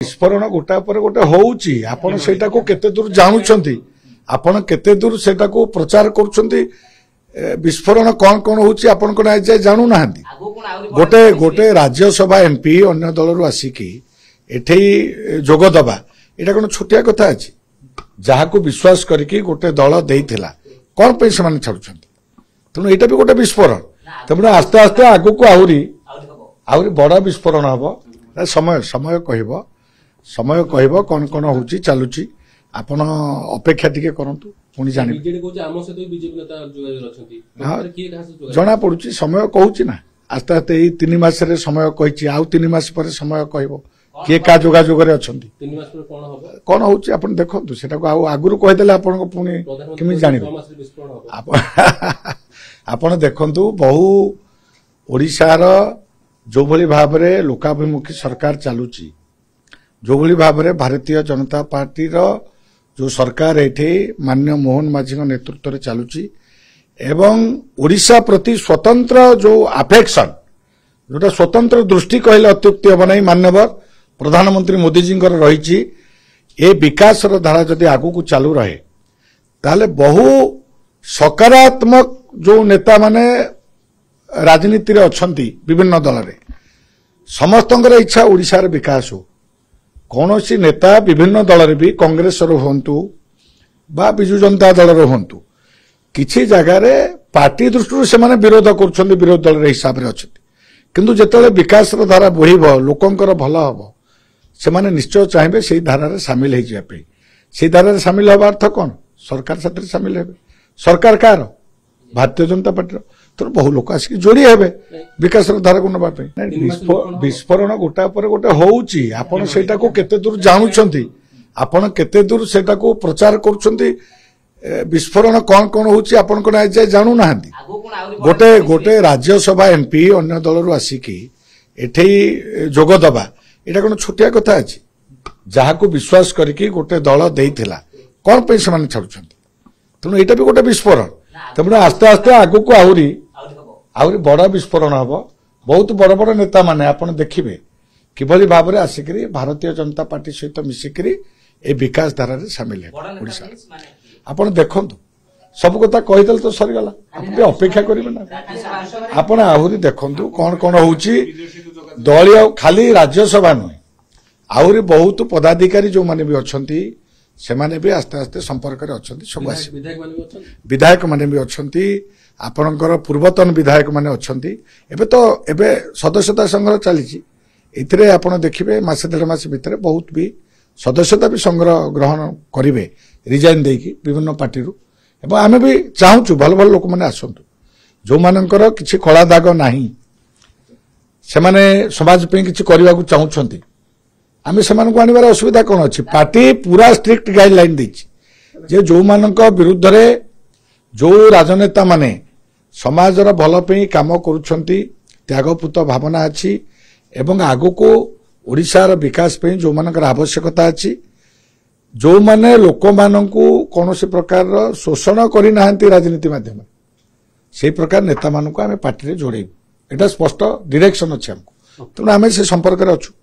विस्फोरण गोटा पर गोटे होउची आपण सेटा को केते दूर जानुछंती आपण केते दूर सेटा को प्रचार करूछंती विस्फोरण कौन कौन होउची आपण को ना जाय जानु नाहंती गोटे गोटे राज्यसभा एमपी अन्य दल रु आसिकी एठे जोग दबा एटा कोन छोटिया कथा अछि जहा को विश्वास करके गोटे दल देइथिला कोन पे से माने छाडुछंती तनु एटा भी गोटे विस्फोरण तमने आस्ते आस्ते आगु को आउरी बड़ा विस्फोरण हबो समय समय कहबो समय कहबो कौन कौन होउची चालुची आपण अपेक्षा टिके करंतु पुनी जानि बीजेडी को आमो से तो बीजेपी नेता जोगाजोग रछंती मात्र की खास जोगाजोग जना पडुची समय कहूची ना आस्ते आस्ते ई 3 मास रे समय कहिची आउ 3 मास पर समय कहबो के का जोगाजोग रे अछंती 3 मास पर कोन हबो कोन होउची आपण देखंतु सेटा को आउ आगुरु कहि देले आपण को पुनी किमि जानिबो आपण देखंतु बहु ओडिसा रो जो भली भाव रे लोकाभिमुखी सरकार चालुची जो भली भाव रे भारतीय जनता पार्टी रो जो सरकार एठे माननीय मोहन माझी नेतृत्व रे चालुची एवं ओडिशा प्रति स्वतंत्र जो अफेक्शन जोटा स्वतंत्र दृष्टि कहले अत्युक्ति हम नहीं मान्यवर प्रधानमंत्री मोदी जी रही ए विकास रो धारा जदि आगु को चालू रहे ताले बहु सकारात्मक जो नेता माने राजनीति रे अछंती विभिन्न दल रे समस्तंकर इच्छा ओडिशा रे विकास हो कौनसी नेता विभिन्न दल रे भी कांग्रेस रो होंतु बा बिजु जनता दल रो होंतु किछि जगह रे पार्टी दृष्टि से माने विरोध करछंती विरोध दल रे हिसाब रे अछंती किंतु जेतले विकास रो धारा बहिबो लोकंकर भला हबो से माने निश्चय चाहेबे सेही धारा रे शामिल हे जिया पे सेही धारा रे शामिल हबा अर्थ कोन सरकार साथे शामिल हेबे सरकार कार भारतीय जनता पार्टी तो बहु लोक आसिक जोड़ी हेबे विकास धारा को नबा पे विस्फोरण गोटा पर गोटे होउची आपण सेटा को केते दूर जानुछंती आपण केते दूर सेटा को प्रचार करूछंती विस्फोरण कौन कौन होउची आपण को ना जाय जानु नाहंती गोटे गोटे राज्यसभा एमपी अन्य दल रु आसिकी एठे जोग दबा एटा कोन छोटिया कथा अछि जहा को विश्वास करके गोटे दल देइथिला कोन पे से माने छाडुछंती तनु एटा भी गोटे विस्फोरण तमने आस्ते आस्ते आगु को आउरी बड़ा विस्फोरण हबो बहुत बड़ बड़ नेता माने आपण देखिबे किभली भाव रे आसिकरी भारतीय जनता पार्टी सहित मिसिकरी ए विकास धारा रे शामिल हे ओडिसा आपण देखंतु सब कथा कहिदल तो सरी गला आपण अपेक्षा करिवे ना आपण आहुरी देखंतु कोन कोन होउची दलीय खाली राज्यसभा नय आहुरी बहुत पदाधिकारी जो माने भी अछंती से माने भी आस्ते आस्ते संपर्क रे अछंती सब विधायक माने भी अछंती आपणकर पूर्वतन विधायक माने अछंती एबे तो एबे सदस्यता संग्रह चलीची इतरे आपण देखिबे मासे डेढ़ मास भीतर बहुत भी सदस्यता भी संग्रह ग्रहण करिवे रिजाइन देकी विभिन्न पार्टी रु एबे आमे भी चाहूचु भल भल लोक माने आसंतु जो मानकर किछि कला दाग नाही से माने समाज पे किछि करिवा को चाहूछंती आमे समान को आनिबार असुविधा कोन अछि पार्टी पूरा स्ट्रिक्ट गाइडलाइन दैछि जे जो मानक विरुद्ध रे जो राजनेता माने समाज रो भल पे काम करूछंती त्यागपुत भावना अछि एवं आगु को ओडिसा रो विकास पे जो मानकर आवश्यकता अछि जो माने लोक माननकु कोनोसी प्रकार रो शोषण करि नाहंती राजनीति माध्यम से प्रकार नेता माननकु आमे पार्टी रे जोड़ेबु एटा स्पष्ट डायरेक्शन अछि हमको तो आमे से संपर्क रे अछु।